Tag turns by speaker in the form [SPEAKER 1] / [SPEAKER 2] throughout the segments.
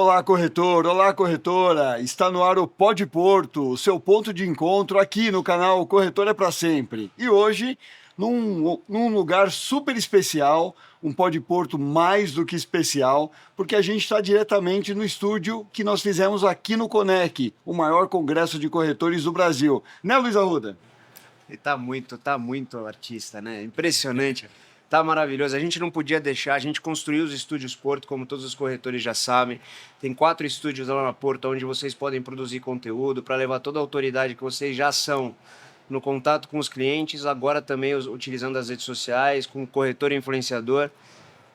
[SPEAKER 1] Olá, corretor! Olá, corretora! Está no ar o Pod Porto, o seu ponto de encontro aqui no canal Corretor é para Sempre. E hoje, num lugar super especial, um Pod Porto mais do que especial, porque a gente está diretamente no estúdio que nós fizemos aqui no Conec, o maior congresso de corretores do Brasil. Né, Luiz Arruda?
[SPEAKER 2] E tá muito artista, né? Impressionante. Tá maravilhoso. A gente não podia deixar, a gente construiu os estúdios Porto, como todos os corretores já sabem. Tem 4 estúdios lá na Porto, onde vocês podem produzir conteúdo para levar toda a autoridade que vocês já são no contato com os clientes, agora também utilizando as redes sociais, com o corretor influenciador.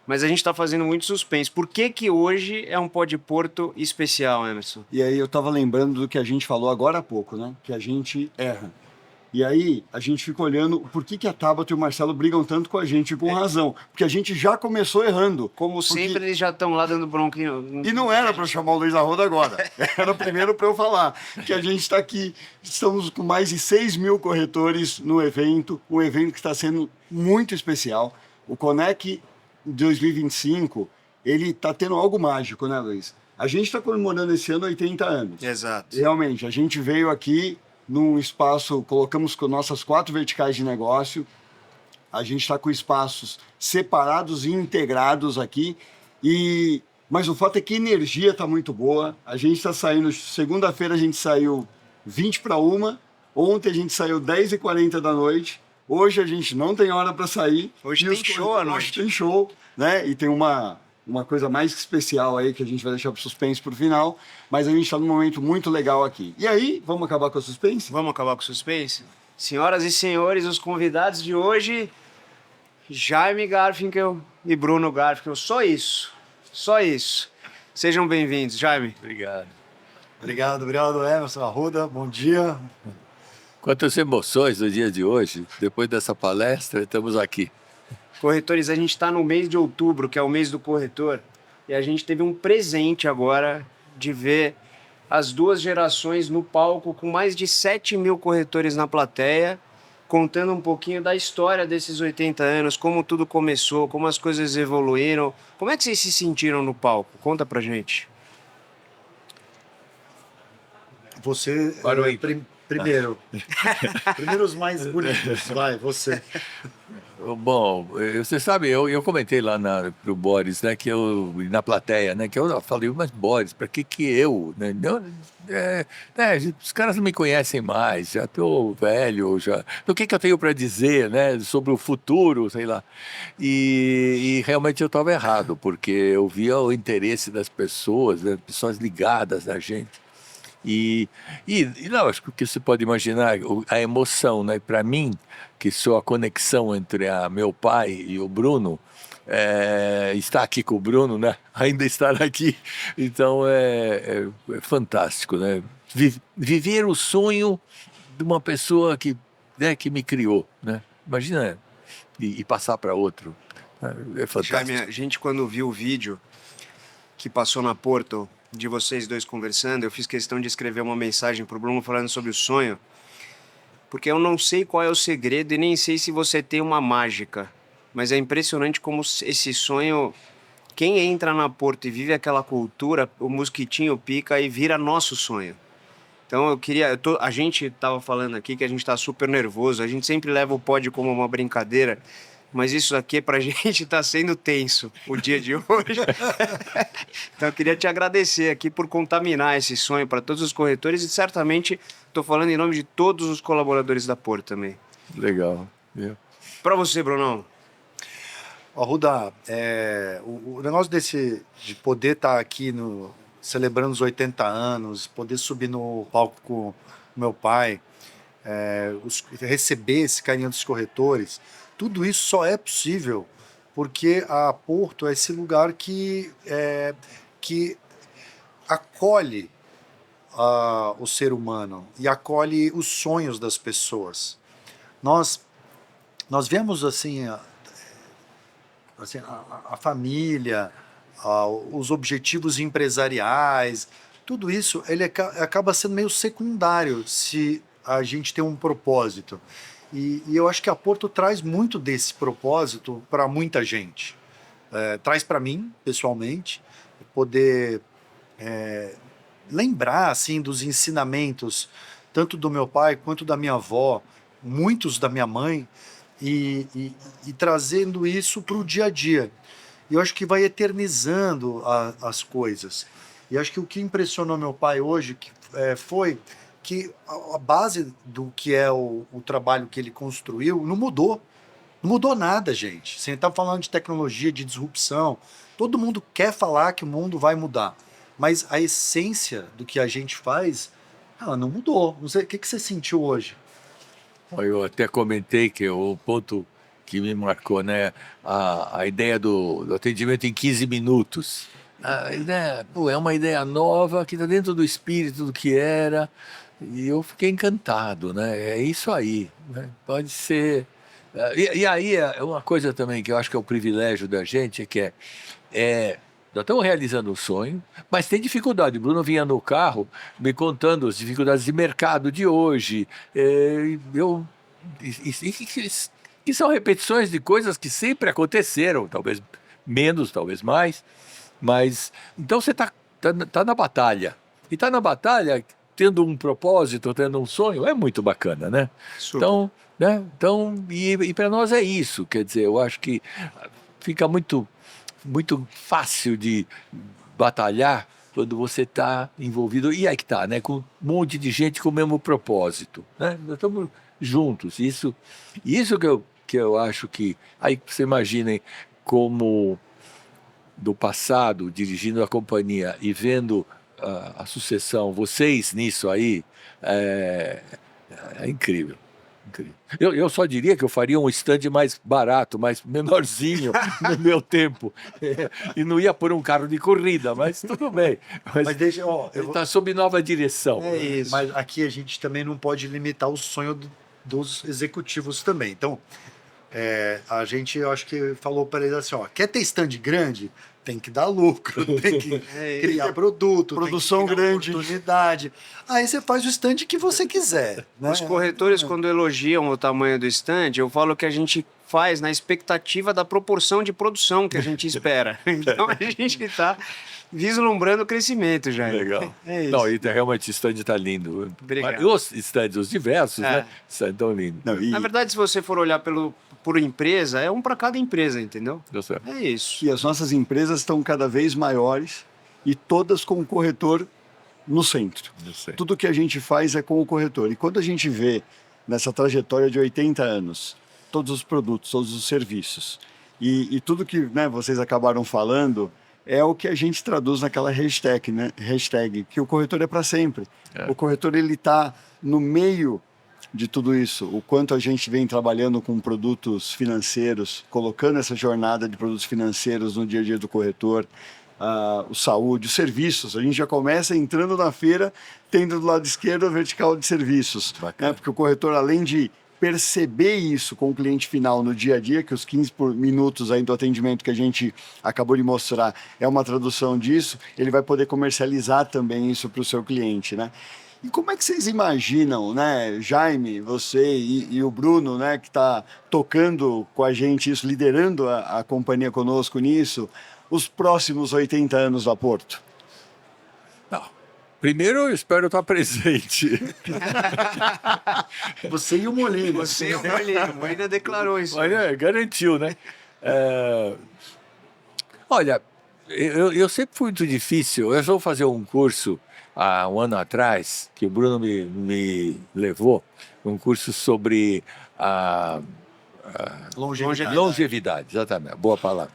[SPEAKER 2] Mas a gente está fazendo muito suspense. Por que que hoje é um Pod Porto especial, Emerson?
[SPEAKER 1] E aí eu estava lembrando do que a gente falou agora há pouco, né? Que a gente erra. E aí a gente fica olhando por que a Tabata e o Marcelo brigam tanto com a gente, com razão. Porque a gente já começou errando.
[SPEAKER 2] Como sempre, eles já estão lá dando bronquinha.
[SPEAKER 1] E não era para chamar o Luiz Arruda agora. Era primeiro para eu falar que a gente está aqui. Estamos com mais de 6 mil corretores no evento. Um evento que está sendo muito especial. O Conec 2025, ele está tendo algo mágico, né, Luiz? A gente está comemorando esse ano 80 anos.
[SPEAKER 2] Exato.
[SPEAKER 1] Realmente, a gente veio aqui num espaço, colocamos com nossas 4 verticais de negócio, a gente está com espaços separados e integrados aqui, mas o fato é que a energia está muito boa, a gente está saindo, segunda-feira a gente saiu 20 para 1, ontem a gente saiu 10h40 da noite, hoje a gente não tem hora para sair.
[SPEAKER 2] Hoje tem show à noite.
[SPEAKER 1] Hoje tem show, né? E tem uma coisa mais especial aí que a gente vai deixar para o suspense para o final, mas a gente está num momento muito legal aqui. E aí, vamos acabar com o suspense?
[SPEAKER 2] Vamos acabar com o suspense? Senhoras e senhores, os convidados de hoje, Jaime Garfinkel e Bruno Garfinkel. Só isso. Sejam bem-vindos, Jaime.
[SPEAKER 3] Obrigado.
[SPEAKER 4] Obrigado, Emerson Arruda. Bom dia.
[SPEAKER 3] Quantas emoções no dia de hoje. Depois dessa palestra, estamos aqui.
[SPEAKER 2] Corretores, a gente está no mês de outubro, que é o mês do corretor, e a gente teve um presente agora de ver as 2 gerações no palco, com mais de 7 mil corretores na plateia, contando um pouquinho da história desses 80 anos, como tudo começou, como as coisas evoluíram. Como é que vocês se sentiram no palco? Conta pra gente.
[SPEAKER 4] Você,
[SPEAKER 3] Parou aí.
[SPEAKER 4] primeiro. Primeiro os mais bonitos. Vai, você.
[SPEAKER 3] Bom, você sabe, eu comentei lá pro Boris, né, que eu, na plateia, né, que eu falei, mas Boris, para que eu, né, os caras não me conhecem mais, já tô velho, já, o que eu tenho para dizer, né, sobre o futuro, sei lá, e realmente eu estava errado, porque eu via o interesse das pessoas, né, pessoas ligadas a gente. E não, acho que o que você pode imaginar, a emoção, né? Para mim, que sou a conexão entre meu pai e o Bruno, estar aqui com o Bruno, né? Ainda estar aqui, então é fantástico, né? Viver o sonho de uma pessoa que me criou, né? Imagina, e passar para outro, é fantástico.
[SPEAKER 2] Jaime, a gente quando viu o vídeo que passou na Porto, de vocês dois conversando, eu fiz questão de escrever uma mensagem pro Bruno falando sobre o sonho, porque eu não sei qual é o segredo e nem sei se você tem uma mágica, mas é impressionante como esse sonho, quem entra na Porto e vive aquela cultura, o mosquitinho pica e vira nosso sonho. Então a gente tava falando aqui que a gente tá super nervoso, a gente sempre leva o pod como uma brincadeira, mas isso aqui pra gente tá sendo tenso, o dia de hoje. Então eu queria te agradecer aqui por contaminar esse sonho para todos os corretores e certamente estou falando em nome de todos os colaboradores da Porto também.
[SPEAKER 3] Legal.
[SPEAKER 2] Para você, Brunão.
[SPEAKER 4] Arruda, o negócio de poder estar aqui celebrando os 80 anos, poder subir no palco com o meu pai, receber esse carinho dos corretores, tudo isso só é possível porque a Porto é esse lugar que acolhe o ser humano e acolhe os sonhos das pessoas. Nós vemos assim a família, os objetivos empresariais, tudo isso ele acaba sendo meio secundário se a gente tem um propósito. E eu acho que a Porto traz muito desse propósito para muita gente. Traz para mim, pessoalmente, poder lembrar assim dos ensinamentos tanto do meu pai quanto da minha avó, muitos da minha mãe, e trazendo isso para o dia a dia. E eu acho que vai eternizando as coisas. E acho que o que impressionou meu pai hoje foi que a base do que é o trabalho que ele construiu não mudou. Não mudou nada, gente. Você está falando de tecnologia, de disrupção. Todo mundo quer falar que o mundo vai mudar. Mas a essência do que a gente faz, ela não mudou. Não sei, o que você sentiu hoje?
[SPEAKER 3] Eu até comentei que o ponto que me marcou, né, a ideia do atendimento em 15 minutos. A ideia, pô, é uma ideia nova que está dentro do espírito do que era, e eu fiquei encantado, né? É isso aí, né? Pode ser. E aí é uma coisa também que eu acho que é o privilégio da gente, nós estamos realizando um sonho, mas tem dificuldade. O Bruno vinha no carro me contando as dificuldades de mercado de hoje. Que são repetições de coisas que sempre aconteceram, talvez menos, talvez mais. Mas então você tá na batalha. E tá na batalha tendo um propósito, tendo um sonho, é muito bacana, né?
[SPEAKER 2] Super.
[SPEAKER 3] Então, né? E para nós é isso. Quer dizer, eu acho que fica muito fácil de batalhar quando você está envolvido, e aí que está, né, com um monte de gente com o mesmo propósito, né? Nós estamos juntos, isso que eu acho que, aí você imaginem como do passado, dirigindo a companhia e vendo a sucessão, vocês nisso aí, é incrível. Incrível. Eu só diria que eu faria um stand mais barato, mais menorzinho no meu tempo. E não ia pôr um carro de corrida, mas tudo bem.
[SPEAKER 4] Mas deixa, ó,
[SPEAKER 3] Ele está sob nova direção.
[SPEAKER 4] É isso. Mas aqui a gente também não pode limitar o sonho dos executivos também. Então, a gente, eu acho que falou para eles assim, ó, quer ter stand grande? Tem que dar lucro, tem que criar produto,
[SPEAKER 1] produção
[SPEAKER 4] tem que criar
[SPEAKER 1] grande,
[SPEAKER 4] oportunidade. Aí você faz o stand que você quiser. Né?
[SPEAKER 2] Os corretores, quando elogiam o tamanho do stand, eu falo que a gente faz na expectativa da proporção de produção que a gente espera. Então a gente está vislumbrando o crescimento já.
[SPEAKER 3] Legal.
[SPEAKER 2] É isso.
[SPEAKER 3] Não, e realmente o stand está lindo.
[SPEAKER 2] Obrigado.
[SPEAKER 3] Os stands, os diversos, né? Estão lindos.
[SPEAKER 1] Não,
[SPEAKER 2] Na verdade, se você for olhar por empresa, é um para cada empresa, entendeu?
[SPEAKER 3] Deu certo.
[SPEAKER 2] É isso.
[SPEAKER 1] e as nossas empresas estão cada vez maiores e todas com o corretor no centro.
[SPEAKER 3] Eu sei.
[SPEAKER 1] Tudo que a gente faz é com o corretor. E quando a gente vê nessa trajetória de 80 anos, todos os produtos, todos os serviços, e tudo que, né, vocês acabaram falando, é o que a gente traduz naquela hashtag, né? Hashtag, que o corretor é para sempre. O corretor, ele está no meio de tudo isso. O quanto a gente vem trabalhando com produtos financeiros, colocando essa jornada de produtos financeiros no dia a dia do corretor, o saúde, os serviços. A gente já começa entrando na feira, tendo do lado esquerdo a vertical de serviços. Né? Porque o corretor, além de perceber isso com o cliente final no dia a dia, que os 15 minutos aí do atendimento que a gente acabou de mostrar é uma tradução disso, ele vai poder comercializar também isso para o seu cliente, né? E como é que vocês imaginam, né, Jaime, você e o Bruno, né, que está tocando com a gente isso, liderando a companhia conosco nisso, os próximos 80 anos da Porto?
[SPEAKER 3] Não. Primeiro, eu espero estar presente.
[SPEAKER 4] Você e o Molina.
[SPEAKER 2] Você e o Molina. O Molina declarou isso.
[SPEAKER 3] Olha, garantiu, né? Olha, eu sempre fui muito difícil. Eu vou fazer um curso há um ano atrás, que o Bruno me levou, um curso sobre longevidade, exatamente, boa palavra.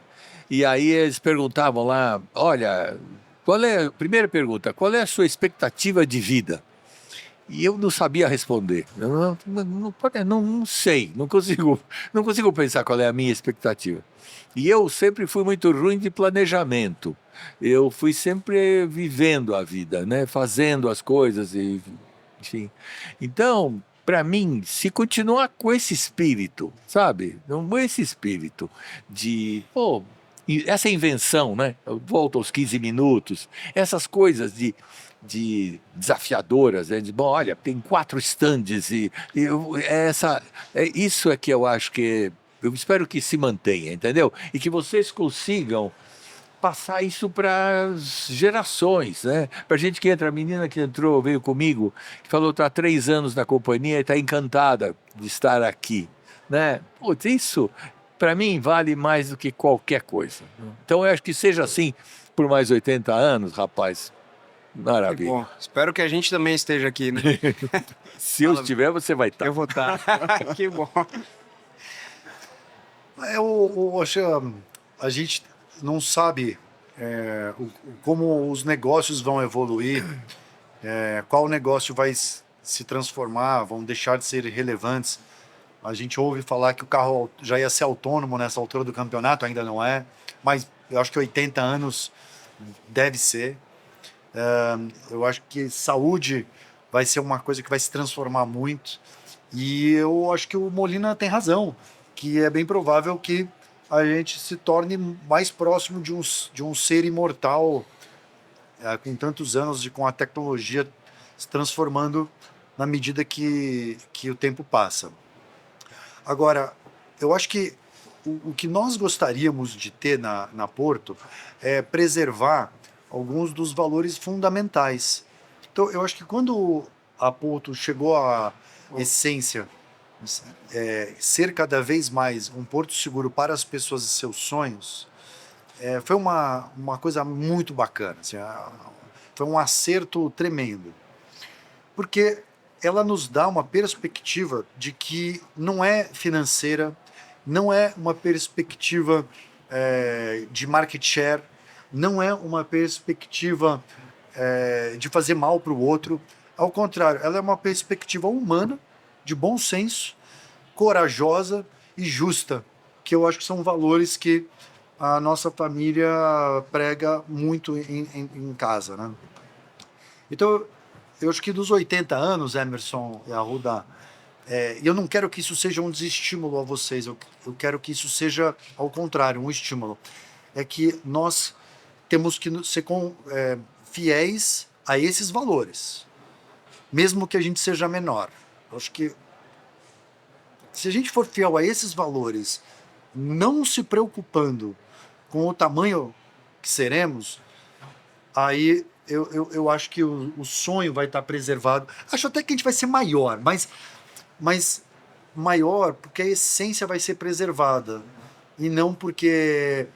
[SPEAKER 3] E aí eles perguntavam lá, olha, primeira pergunta, qual é a sua expectativa de vida? E eu não sabia responder. Eu não sei, não consigo pensar qual é a minha expectativa. E eu sempre fui muito ruim de planejamento. Eu fui sempre vivendo a vida, né? Fazendo as coisas, enfim. Então, para mim, se continuar com esse espírito, sabe? Esse espírito de... essa invenção, né? Eu volto aos 15 minutos, essas coisas de desafiadoras, né? Bom, olha, tem 4 stands isso é que eu acho que eu espero que se mantenha, entendeu? E que vocês consigam passar isso para as gerações, né? Para gente que entra, a menina que entrou, veio comigo, que falou que está há 3 anos na companhia e está encantada de estar aqui, né? Putz, isso, para mim, vale mais do que qualquer coisa. Então, eu acho que seja assim por mais 80 anos, rapaz.
[SPEAKER 2] Que
[SPEAKER 3] Maravilha.
[SPEAKER 2] bom. Espero que a gente também esteja aqui, né?
[SPEAKER 3] Se eu estiver, você vai estar.
[SPEAKER 2] Eu vou estar. Que bom.
[SPEAKER 4] Eu acho que a gente não sabe como os negócios vão evoluir, qual negócio vai se transformar, vão deixar de ser relevantes. A gente ouve falar que o carro já ia ser autônomo nessa altura do campeonato, ainda não é, mas eu acho que 80 anos deve ser. Eu acho que saúde vai ser uma coisa que vai se transformar muito, e eu acho que o Molina tem razão, que é bem provável que a gente se torne mais próximo de um ser imortal, com tantos anos e com a tecnologia se transformando na medida que o tempo passa. Agora, eu acho que o que nós gostaríamos de ter na Porto é preservar alguns dos valores fundamentais. Então, eu acho que quando a Porto chegou à essência, ser cada vez mais um porto seguro para as pessoas e seus sonhos, foi uma coisa muito bacana. Assim, foi um acerto tremendo. Porque ela nos dá uma perspectiva de que não é financeira, não é uma perspectiva de market share, não é uma perspectiva de fazer mal para o outro. Ao contrário, ela é uma perspectiva humana, de bom senso, corajosa e justa, que eu acho que são valores que a nossa família prega muito em casa, né? Então, eu acho que dos 80 anos, Emerson e Arruda, eu não quero que isso seja um desestímulo a vocês, eu quero que isso seja, ao contrário, um estímulo. É que nós temos que ser fiéis a esses valores, mesmo que a gente seja menor. Eu acho que se a gente for fiel a esses valores, não se preocupando com o tamanho que seremos, aí eu acho que o sonho vai estar preservado. Acho até que a gente vai ser maior, mas maior porque a essência vai ser preservada e não porque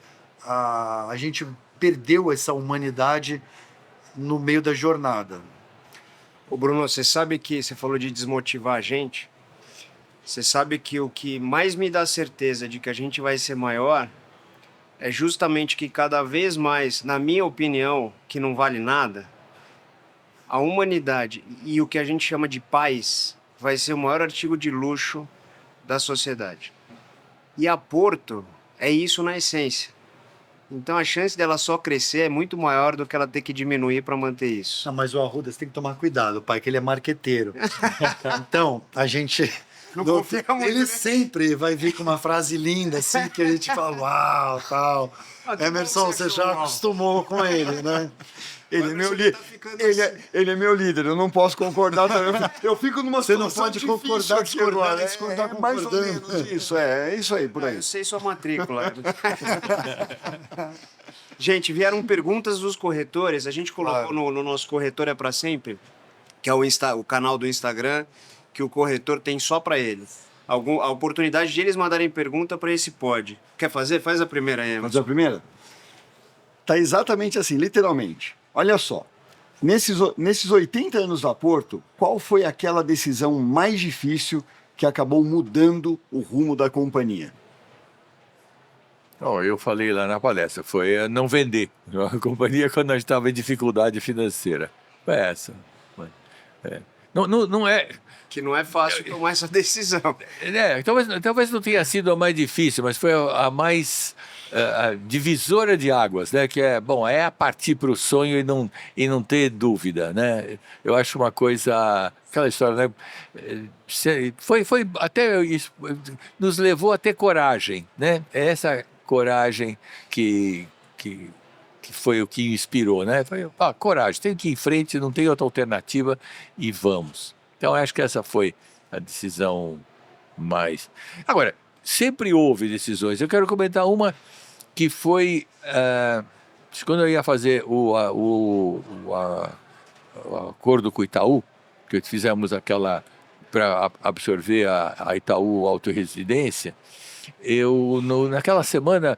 [SPEAKER 4] a gente perdeu essa humanidade no meio da jornada.
[SPEAKER 2] Ô Bruno, você sabe que você falou de desmotivar a gente? Você sabe que o que mais me dá certeza de que a gente vai ser maior é justamente que cada vez mais, na minha opinião, que não vale nada, a humanidade e o que a gente chama de paz vai ser o maior artigo de luxo da sociedade. E a Porto é isso na essência. Então a chance dela só crescer é muito maior do que ela ter que diminuir para manter isso.
[SPEAKER 4] Não, mas o Arruda, você tem que tomar cuidado, pai, que ele é marqueteiro. Então, a gente...
[SPEAKER 2] Não confia muito,
[SPEAKER 4] ele
[SPEAKER 2] né?
[SPEAKER 4] sempre vai vir com uma frase linda, assim, que a gente fala, uau, tal. Emerson, você já acostumou com ele, né?
[SPEAKER 1] Ele é meu líder. Ele é meu líder, eu não posso concordar também. Eu fico numa
[SPEAKER 4] Você não
[SPEAKER 1] situação
[SPEAKER 4] pode
[SPEAKER 1] difícil
[SPEAKER 4] concordar,
[SPEAKER 1] aqui agora.
[SPEAKER 4] discordar,
[SPEAKER 1] É mais ou
[SPEAKER 4] concordando.
[SPEAKER 1] menos isso, é isso aí, por aí.
[SPEAKER 2] Eu sei sua matrícula. Gente, vieram perguntas dos corretores. A gente colocou no nosso Corretor é para Sempre, que é o canal do Instagram, que o corretor tem só para eles. A oportunidade de eles mandarem pergunta para esse pod. Quer fazer? Faz a primeira aí,
[SPEAKER 1] Fazer a primeira? Tá exatamente assim, literalmente. Olha só, nesses 80 anos da Porto, qual foi aquela decisão mais difícil que acabou mudando o rumo da companhia?
[SPEAKER 3] Eu falei lá na palestra, foi não vender a companhia quando nós estávamos em dificuldade financeira. Foi essa. Não é...
[SPEAKER 2] Que não é fácil tomar essa decisão.
[SPEAKER 3] Talvez não tenha sido a mais difícil, mas foi a mais a divisora de águas, né? Que é a partir para o sonho e não ter dúvida, né? Eu acho uma coisa, aquela história, né? Foi até isso, nos levou a ter coragem, né? É essa coragem que foi o que inspirou, né? Foi coragem, tem que ir em frente, não tem outra alternativa e vamos. Então, acho que essa foi a decisão mais... Agora, sempre houve decisões. Eu quero comentar uma que foi quando eu ia fazer o acordo com o Itaú, que fizemos aquela para absorver a Itaú Autoresidência, naquela semana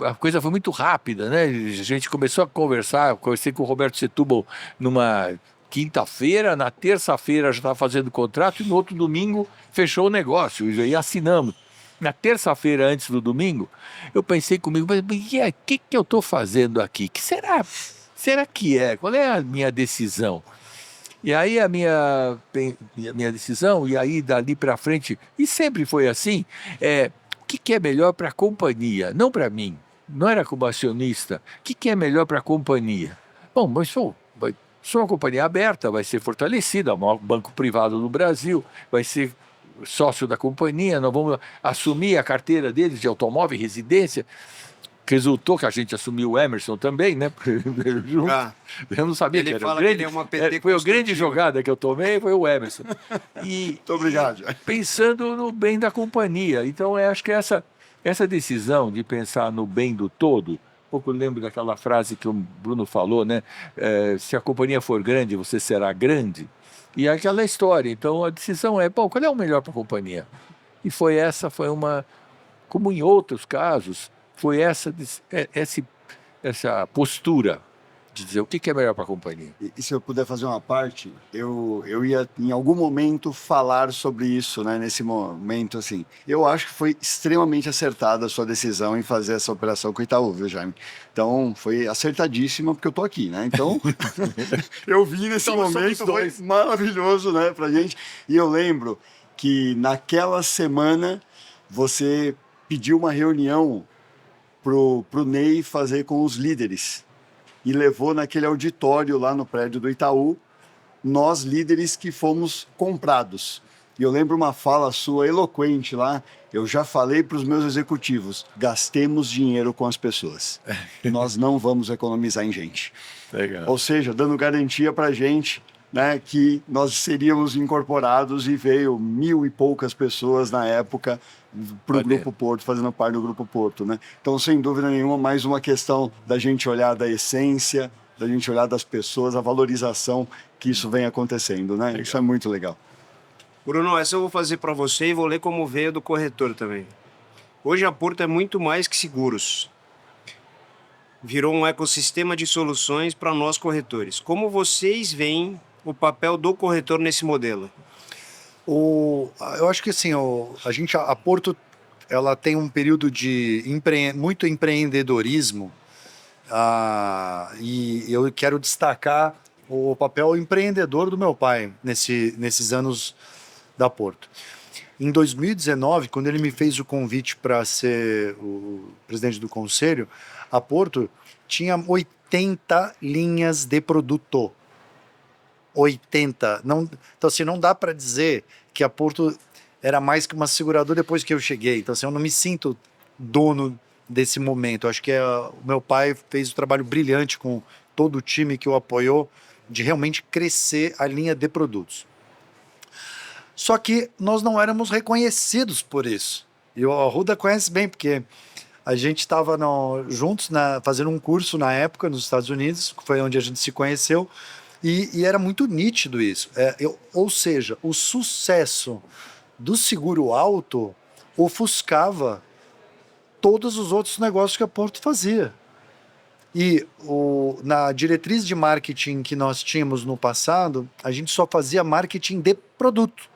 [SPEAKER 3] a coisa foi muito rápida, né? A gente começou a conversei com o Roberto Setúbal numa quinta-feira, na terça-feira já estava fazendo o contrato e no outro domingo fechou o negócio e assinamos. Na terça-feira, antes do domingo, eu pensei comigo, mas o que eu estou fazendo aqui? Que será que é? Qual é a minha decisão? E aí a minha decisão, e aí dali para frente, e sempre foi assim, o que é melhor para a companhia, não para mim, não era como acionista, o que é melhor para a companhia? Bom, mas sou uma companhia aberta, vai ser fortalecida, o maior banco privado do Brasil, vai ser sócio da companhia, nós vamos assumir a carteira deles de automóvel e residência. Resultou que a gente assumiu o Emerson também, né? Eu não sabia
[SPEAKER 2] Ele
[SPEAKER 3] que era
[SPEAKER 2] fala
[SPEAKER 3] grande.
[SPEAKER 2] que ele é uma PT
[SPEAKER 3] Foi a grande
[SPEAKER 2] construtiva.
[SPEAKER 3] jogada que eu tomei, foi o Emerson.
[SPEAKER 1] Muito obrigado.
[SPEAKER 3] Pensando no bem da companhia. Então, eu acho que essa decisão de pensar no bem do todo, um pouco lembro daquela frase que o Bruno falou, né? Se a companhia for grande, você será grande. E aquela história. Então, a decisão é, qual é o melhor para a companhia? E foi uma, como em outros casos, foi essa postura de dizer o que é melhor para a companhia.
[SPEAKER 1] E se eu puder fazer uma parte, eu ia em algum momento falar sobre isso, né? Nesse momento, assim. Eu acho que foi extremamente acertada a sua decisão em fazer essa operação com o Itaú, viu, Jaime? Então, foi acertadíssima, porque eu tô aqui, né? Então, eu vi nesse momento, foi maravilhoso, né, pra gente. E eu lembro que naquela semana você pediu uma reunião pro Ney fazer com os líderes e levou naquele auditório lá no prédio do Itaú, nós líderes que fomos comprados. E eu lembro uma fala sua eloquente lá, eu já falei para os meus executivos, gastemos dinheiro com as pessoas, nós não vamos economizar em gente.
[SPEAKER 3] Legal.
[SPEAKER 1] Ou seja, dando garantia para a gente, né, que nós seríamos incorporados, e veio 1.000 e poucas pessoas na época para o Grupo Porto, fazendo parte do Grupo Porto, né? Então, sem dúvida nenhuma, mais uma questão da gente olhar da essência, da gente olhar das pessoas, a valorização que isso vem acontecendo, né? Legal. Isso é muito legal.
[SPEAKER 2] Bruno, essa eu vou fazer para você e vou ler como veio do corretor também. Hoje a Porto é muito mais que seguros. Virou um ecossistema de soluções para nós corretores. Como vocês veem o papel do corretor nesse modelo?
[SPEAKER 4] Eu acho que assim, a Porto, ela tem um período de muito empreendedorismo, e eu quero destacar o papel empreendedor do meu pai nesses anos da Porto. Em 2019, quando ele me fez o convite para ser o presidente do conselho, a Porto tinha 80 linhas de produto. 80. Não, então, assim, não dá para dizer que a Porto era mais que uma seguradora depois que eu cheguei. Então, assim, eu não me sinto dono desse momento. Eu acho que o meu pai fez um trabalho brilhante com todo o time que o apoiou de realmente crescer a linha de produtos. Só que nós não éramos reconhecidos por isso. E o Arruda conhece bem, porque a gente estava juntos fazendo um curso na época nos Estados Unidos, que foi onde a gente se conheceu, e era muito nítido isso. Ou seja, o sucesso do seguro alto ofuscava todos os outros negócios que a Porto fazia. E na diretriz de marketing que nós tínhamos no passado, a gente só fazia marketing de produto.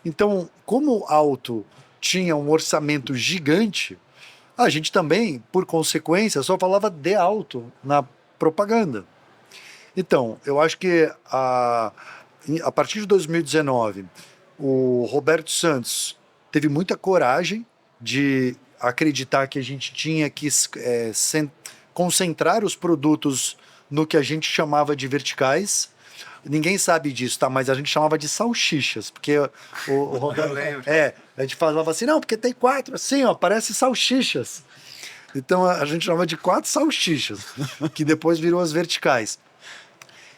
[SPEAKER 4] Então, como o auto tinha um orçamento gigante, a gente também, por consequência, só falava de auto na propaganda. Então, eu acho que a partir de 2019, o Roberto Santos teve muita coragem de acreditar que a gente tinha que concentrar os produtos no que a gente chamava de verticais. Ninguém sabe disso, tá? Mas a gente chamava de salsichas, porque o Roberto... a gente falava assim, não, porque tem 4 assim, ó, parece salsichas. Então a gente chamava de 4 salsichas, que depois virou as verticais.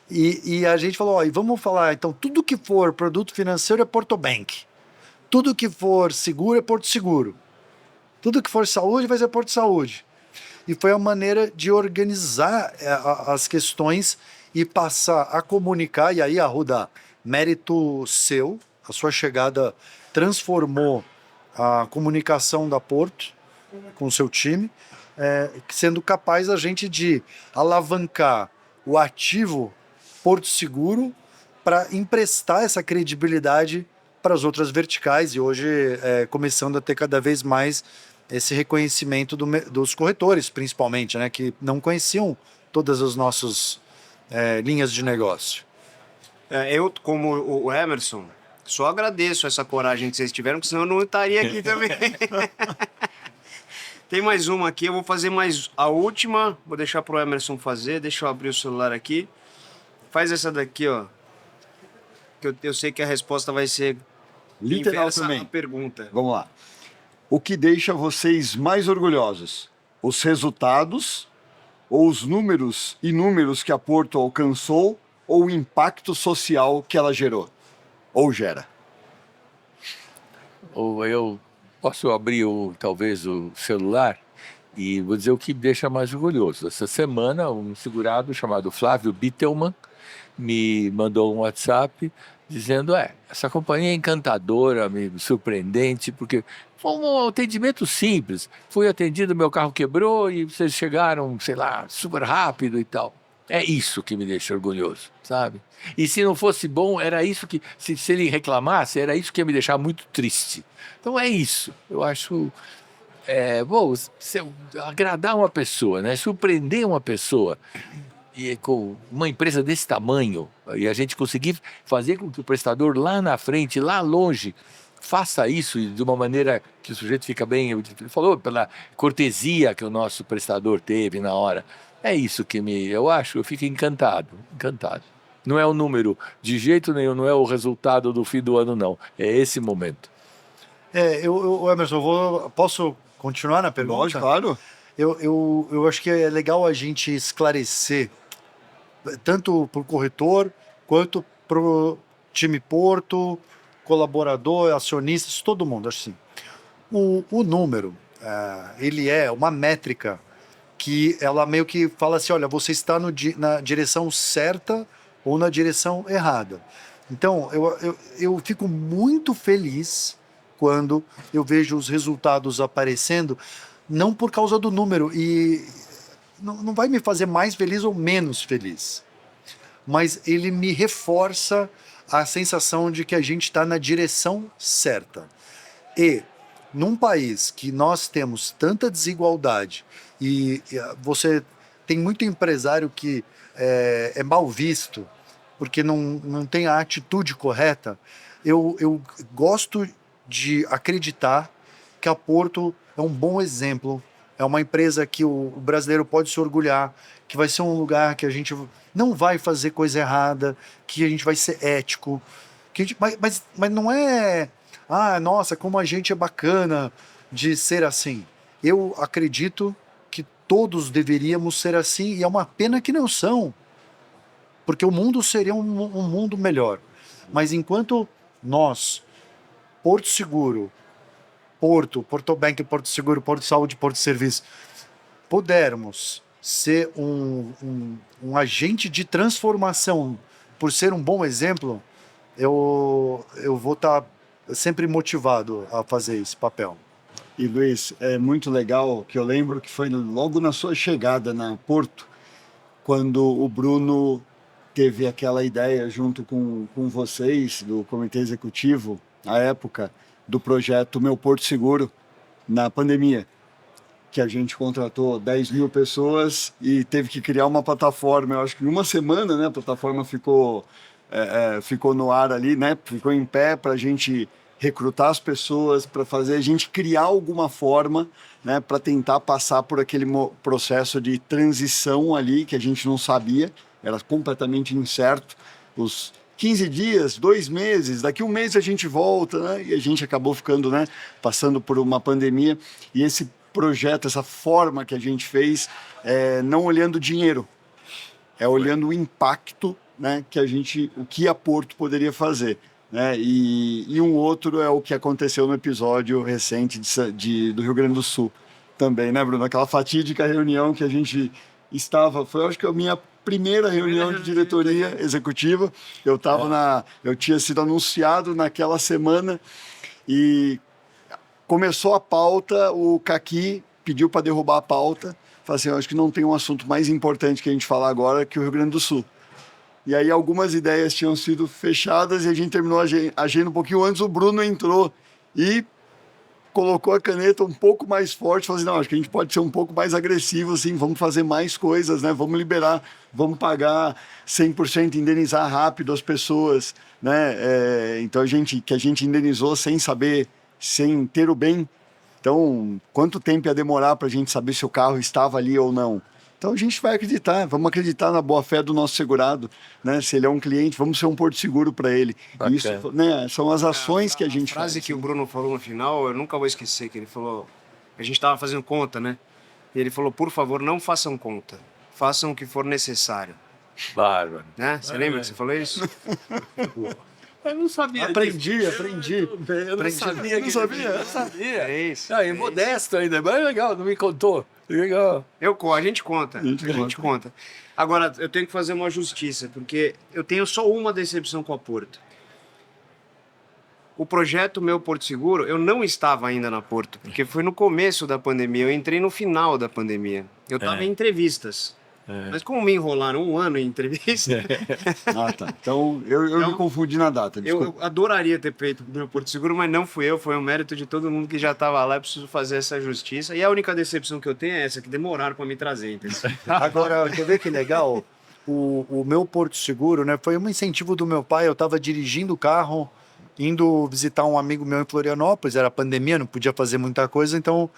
[SPEAKER 4] E a gente falou, e vamos falar, então, tudo que for produto financeiro é Porto Bank. Tudo que for seguro é Porto Seguro. Tudo que for saúde vai ser Porto Saúde. e foi a maneira de organizar as questões e passar a comunicar. E aí, Arruda, mérito seu, a sua chegada transformou a comunicação da Porto com o seu time, sendo capaz a gente de alavancar o ativo Porto Seguro para emprestar essa credibilidade para as outras verticais e hoje começando a ter cada vez mais esse reconhecimento dos corretores, principalmente, né, que não conheciam todas as nossas linhas de negócio.
[SPEAKER 2] Eu, como o Emerson, só agradeço essa coragem que vocês tiveram, porque senão eu não estaria aqui também. Tem mais uma aqui, eu vou fazer mais a última, vou deixar pro Emerson fazer, deixa eu abrir o celular aqui. Faz essa daqui, ó, que eu sei que a resposta vai ser
[SPEAKER 1] Literal
[SPEAKER 2] inversa
[SPEAKER 1] também.
[SPEAKER 2] à pergunta.
[SPEAKER 1] Vamos lá. O que deixa vocês mais orgulhosos? Os resultados ou os números e números que a Porto alcançou ou o impacto social que ela gerou ou gera?
[SPEAKER 3] Ou eu posso abrir talvez o celular e vou dizer o que me deixa mais orgulhoso. Essa semana, um segurado chamado Flávio Bittelman me mandou um WhatsApp dizendo, essa companhia é encantadora, surpreendente, porque foi um atendimento simples. Fui atendido, meu carro quebrou e vocês chegaram, sei lá, super rápido e tal. É isso que me deixa orgulhoso, sabe? E se não fosse bom, era isso que, se ele reclamasse, era isso que ia me deixar muito triste. Então é isso, eu acho... agradar uma pessoa, né? Surpreender uma pessoa e com uma empresa desse tamanho e a gente conseguir fazer com que o prestador lá na frente, lá longe, faça isso de uma maneira que o sujeito fica bem, ele falou, pela cortesia que o nosso prestador teve na hora. É isso que eu fico encantado. Não é o número, de jeito nenhum, não é o resultado do fim do ano, não. É esse momento.
[SPEAKER 4] Emerson, posso continuar na pergunta?
[SPEAKER 1] Lógico, claro.
[SPEAKER 4] Eu acho que é legal a gente esclarecer, tanto para o corretor, quanto para o time Porto, colaborador, acionistas, todo mundo, assim. O número, ele é uma métrica que ela meio que fala assim, olha, você está na direção certa ou na direção errada. Então, eu fico muito feliz quando eu vejo os resultados aparecendo, não por causa do número, e não vai me fazer mais feliz ou menos feliz, mas ele me reforça a sensação de que a gente está na direção certa. E num país que nós temos tanta desigualdade e você tem muito empresário que é mal visto porque não tem a atitude correta, eu gosto de acreditar que a Porto é um bom exemplo, é uma empresa que o brasileiro pode se orgulhar, que vai ser um lugar que a gente não vai fazer coisa errada, que a gente vai ser ético, mas não é, nossa, como a gente é bacana de ser assim. Eu acredito que todos deveríamos ser assim, e é uma pena que não são, porque o mundo seria um mundo melhor. Mas enquanto nós, Porto Seguro, Porto Bank, Porto Seguro, Porto Saúde, Porto Serviço, pudermos ser um agente de transformação por ser um bom exemplo, eu vou estar sempre motivado a fazer esse papel.
[SPEAKER 1] E Luiz, é muito legal que eu lembro que foi logo na sua chegada na Porto, quando o Bruno teve aquela ideia junto com vocês, do comitê executivo, à época, do projeto Meu Porto Seguro, na pandemia, que a gente contratou 10 mil pessoas e teve que criar uma plataforma. Eu acho que em uma semana, né, a plataforma ficou no ar ali, né, ficou em pé para a gente recrutar as pessoas, para fazer a gente criar alguma forma, né, para tentar passar por aquele processo de transição ali que a gente não sabia, era completamente incerto. Os 15 dias, 2 meses, daqui um mês a gente volta, né? E a gente acabou ficando, né, passando por uma pandemia. E esse projeto, essa forma que a gente fez, não olhando dinheiro, olhando o impacto, né, o que a Porto poderia fazer, né? E um outro é o que aconteceu no episódio recente do Rio Grande do Sul, também, né, Bruno? Aquela fatídica reunião que a gente estava, foi acho que a minha primeira reunião de diretoria executiva. Eu tinha sido anunciado naquela semana e começou a pauta, o Caqui pediu para derrubar a pauta. Falei assim, eu acho que não tem um assunto mais importante que a gente falar agora que o Rio Grande do Sul. E aí algumas ideias tinham sido fechadas e a gente terminou a agenda um pouquinho antes. O Bruno entrou e colocou a caneta um pouco mais forte, falou assim, não, acho que a gente pode ser um pouco mais agressivo, assim, vamos fazer mais coisas, né? Vamos liberar, vamos pagar 100%, indenizar rápido as pessoas, né? Então a gente indenizou sem saber, sem ter o bem. Então, quanto tempo ia demorar para a gente saber se o carro estava ali ou não? Então a gente vai acreditar, vamos acreditar na boa-fé do nosso segurado, né? Se ele é um cliente, vamos ser um porto seguro para ele.
[SPEAKER 3] Bacana.
[SPEAKER 1] Isso, né? São as ações que a gente
[SPEAKER 2] A frase
[SPEAKER 1] faz.
[SPEAKER 2] que o Bruno falou no final, eu nunca vou esquecer, que ele falou, a gente estava fazendo conta, né? E ele falou, por favor, não façam conta, façam o que for necessário.
[SPEAKER 3] Bárbaro.
[SPEAKER 2] Né? Você lembra que você falou isso?
[SPEAKER 3] Eu não sabia.
[SPEAKER 4] Aprendi.
[SPEAKER 3] Eu não sabia.
[SPEAKER 1] Não sabia?
[SPEAKER 3] Eu não sabia.
[SPEAKER 2] É isso.
[SPEAKER 3] Ah, e modesto ainda, mas legal, não me contou. Legal.
[SPEAKER 2] A gente conta. A gente conta. Agora, eu tenho que fazer uma justiça, porque eu tenho só uma decepção com a Porto. O projeto Meu Porto Seguro, eu não estava ainda na Porto, porque foi no começo da pandemia, eu entrei no final da pandemia. Eu estava em entrevistas. Mas como me enrolaram um ano em entrevista,
[SPEAKER 1] Ah, tá. Então, eu me confundi na data.
[SPEAKER 2] eu adoraria ter feito o Meu Porto Seguro, mas não fui eu, foi um mérito de todo mundo que já estava lá, eu preciso fazer essa justiça. E a única decepção que eu tenho é essa, que demoraram para me trazer, entendeu?
[SPEAKER 4] Agora, quer ver que legal? O meu Porto Seguro, né, foi um incentivo do meu pai. Eu estava dirigindo o carro, indo visitar um amigo meu em Florianópolis, era pandemia, não podia fazer muita coisa, então...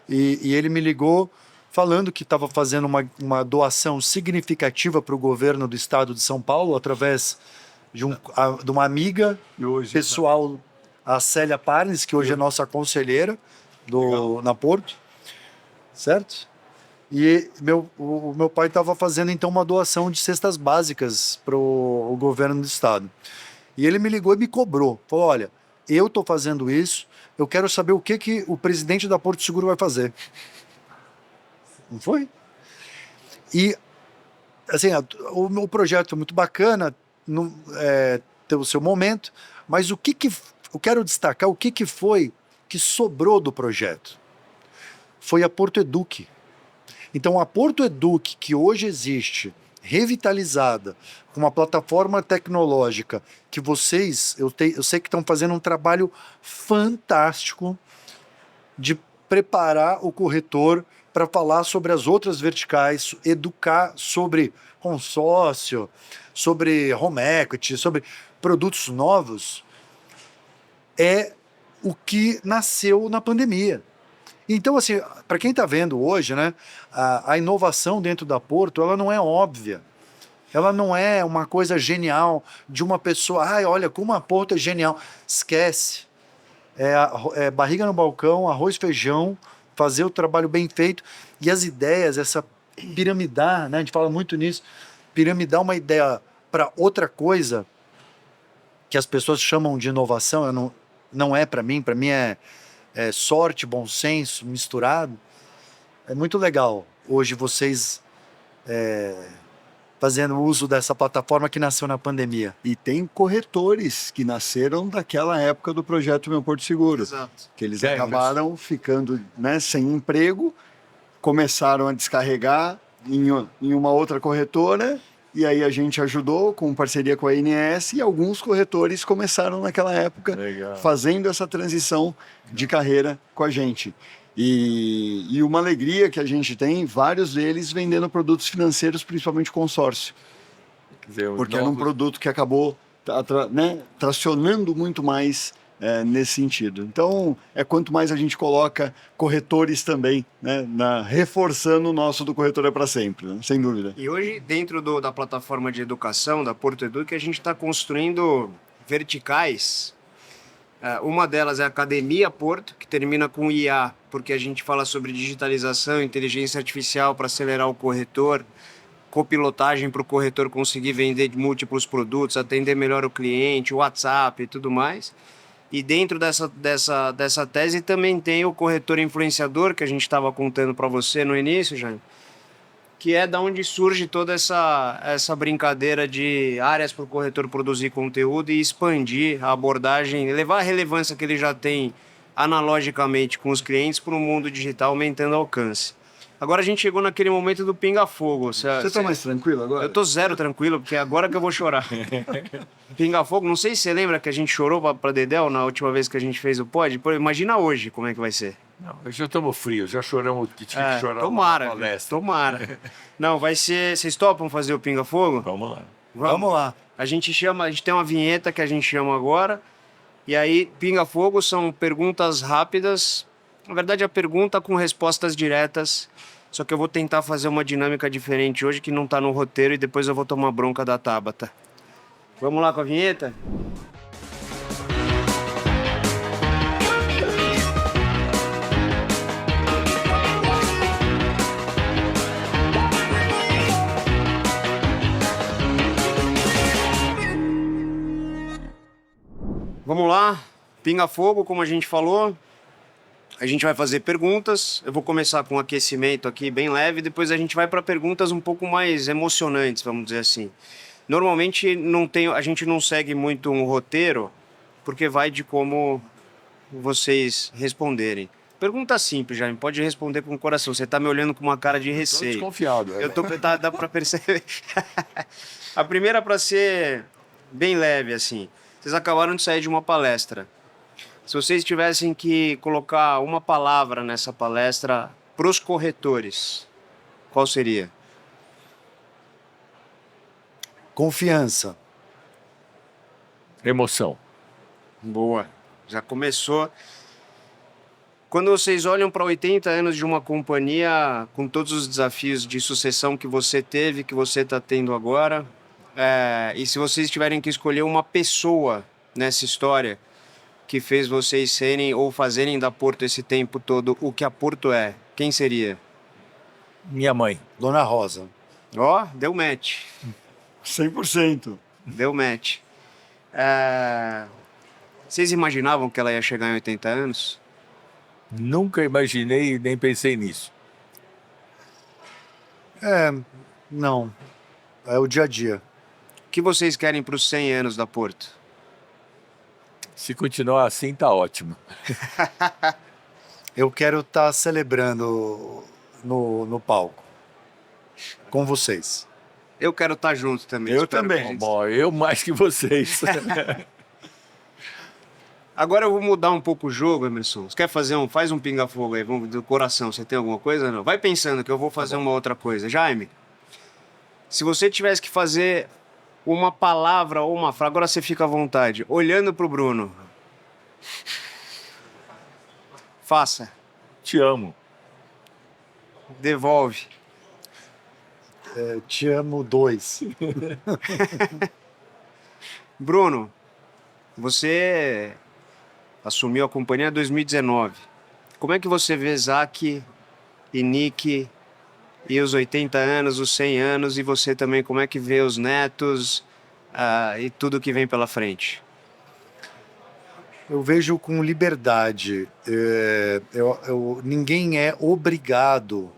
[SPEAKER 4] E ele me ligou falando que estava fazendo uma doação significativa para o governo do estado de São Paulo, através de uma amiga pessoal, a Célia Parnes, que hoje é nossa conselheira na Porto, certo? E o meu pai estava fazendo, então, uma doação de cestas básicas para o governo do estado. E ele me ligou e me cobrou. Falou, olha, eu estou fazendo isso, eu quero saber o que o presidente da Porto Seguro vai fazer. Não foi? E, assim, o projeto é muito bacana, tem o seu momento, mas eu quero destacar o que foi que sobrou do projeto. Foi a Porto Educ. Então, a Porto Educ, que hoje existe, revitalizada, com uma plataforma tecnológica, que vocês, eu sei que estão fazendo um trabalho fantástico de preparar o corretor para falar sobre as outras verticais, educar sobre consórcio, sobre home equity, sobre produtos novos, é o que nasceu na pandemia. Então, assim, para quem está vendo hoje, né, a inovação dentro da Porto, ela não é óbvia. Ela não é uma coisa genial de uma pessoa, olha como a Porto é genial. Esquece. É barriga no balcão, arroz, feijão, fazer o trabalho bem feito. E as ideias, essa piramidar, né, a gente fala muito nisso, piramidar uma ideia para outra coisa, que as pessoas chamam de inovação, não é para mim é sorte, bom senso, misturado. É muito legal hoje vocês fazendo uso dessa plataforma que nasceu na pandemia.
[SPEAKER 1] E tem corretores que nasceram daquela época do projeto Meu Porto Seguro.
[SPEAKER 2] Exato.
[SPEAKER 1] Que eles acabaram ficando, né, sem emprego, começaram a descarregar em uma outra corretora, e aí a gente ajudou com parceria com a ANS, e alguns corretores começaram naquela época fazendo essa transição de carreira com a gente. E uma alegria que a gente tem, vários deles vendendo produtos financeiros, principalmente consórcio.
[SPEAKER 3] Quer dizer,
[SPEAKER 1] Porque era um produto que acabou tracionando muito mais nesse sentido. Então, quanto mais a gente coloca corretores também, né, reforçando o nosso do Corretor é para sempre, né, sem dúvida.
[SPEAKER 2] E hoje, dentro da plataforma de educação da Porto Educ, a gente está construindo verticais. Uma delas é a Academia Porto, que termina com IA, porque a gente fala sobre digitalização, inteligência artificial para acelerar o corretor, copilotagem para o corretor conseguir vender múltiplos produtos, atender melhor o cliente, WhatsApp e tudo mais. E dentro dessa tese também tem o corretor influenciador, que a gente estava contando para você no início, Jaime, que é da onde surge toda essa brincadeira de áreas para o corretor produzir conteúdo e expandir a abordagem, levar a relevância que ele já tem analogicamente com os clientes para o mundo digital, aumentando o alcance. Agora a gente chegou naquele momento do pinga-fogo.
[SPEAKER 1] Você tá mais tranquilo agora?
[SPEAKER 2] Eu tô zero tranquilo, porque é agora que eu vou chorar. Pinga-fogo, não sei se você lembra que a gente chorou pra Dedéu na última vez que a gente fez o pod. Pô, imagina hoje como é que vai ser.
[SPEAKER 3] Não, já estamos frios, já choramos que tinha que chorar
[SPEAKER 2] Tomara,
[SPEAKER 3] na palestra.
[SPEAKER 2] tomara. Não, vai ser... Vocês topam fazer o pinga-fogo?
[SPEAKER 3] Vamos lá.
[SPEAKER 4] Vamos lá.
[SPEAKER 2] A gente tem uma vinheta que a gente chama agora. E aí, pinga-fogo são perguntas rápidas. Na verdade, a pergunta com respostas diretas. Só que eu vou tentar fazer uma dinâmica diferente hoje que não tá no roteiro e depois eu vou tomar bronca da Tabata. Vamos lá com a vinheta? Vamos lá, pinga-fogo, como a gente falou. A gente vai fazer perguntas. Eu vou começar com um aquecimento aqui bem leve, depois a gente vai para perguntas um pouco mais emocionantes, vamos dizer assim. Normalmente a gente não segue muito um roteiro, porque vai de como vocês responderem. Pergunta simples, Jaime, pode responder com o coração. Você está me olhando com uma cara de
[SPEAKER 3] Estou
[SPEAKER 2] receio.
[SPEAKER 3] desconfiado.
[SPEAKER 2] Dá para perceber. A primeira para ser bem leve, assim. Vocês acabaram de sair de uma palestra. Se vocês tivessem que colocar uma palavra nessa palestra para os corretores, qual seria?
[SPEAKER 4] Confiança.
[SPEAKER 3] Emoção.
[SPEAKER 2] Boa. Já começou. Quando vocês olham para 80 anos de uma companhia, com todos os desafios de sucessão que você teve, que você está tendo agora, e se vocês tiverem que escolher uma pessoa nessa história que fez vocês serem ou fazerem da Porto esse tempo todo o que a Porto é, quem seria?
[SPEAKER 3] Minha mãe.
[SPEAKER 4] Dona Rosa.
[SPEAKER 2] Ó, deu match.
[SPEAKER 1] 100%.
[SPEAKER 2] Deu match. Vocês imaginavam que ela ia chegar em 80 anos?
[SPEAKER 3] Nunca imaginei nem pensei nisso.
[SPEAKER 4] Não. É o dia a dia.
[SPEAKER 2] O que vocês querem para os 100 anos da Porto?
[SPEAKER 3] Se continuar assim, tá ótimo.
[SPEAKER 4] Eu quero estar celebrando no palco. Com vocês.
[SPEAKER 2] Eu quero estar junto também.
[SPEAKER 1] Eu
[SPEAKER 2] espero
[SPEAKER 1] também.
[SPEAKER 2] que a gente-
[SPEAKER 3] Bom, eu mais que vocês.
[SPEAKER 2] Agora eu vou mudar um pouco o jogo, Emerson. Você quer faz um pinga-fogo aí, vamos do coração. Você tem alguma coisa? Não. Vai pensando que eu vou fazer uma outra coisa. Jaime, se você tivesse que fazer uma palavra ou uma frase, agora você fica à vontade, olhando pro Bruno. Faça.
[SPEAKER 3] Te amo.
[SPEAKER 2] Devolve.
[SPEAKER 4] Te amo 2.
[SPEAKER 2] Bruno, você assumiu a companhia em 2019. Como é que você vê Zac e Nick e os 80 anos, os 100 anos, e você também, como é que vê os netos e tudo que vem pela frente?
[SPEAKER 4] Eu vejo com liberdade. Ninguém é obrigado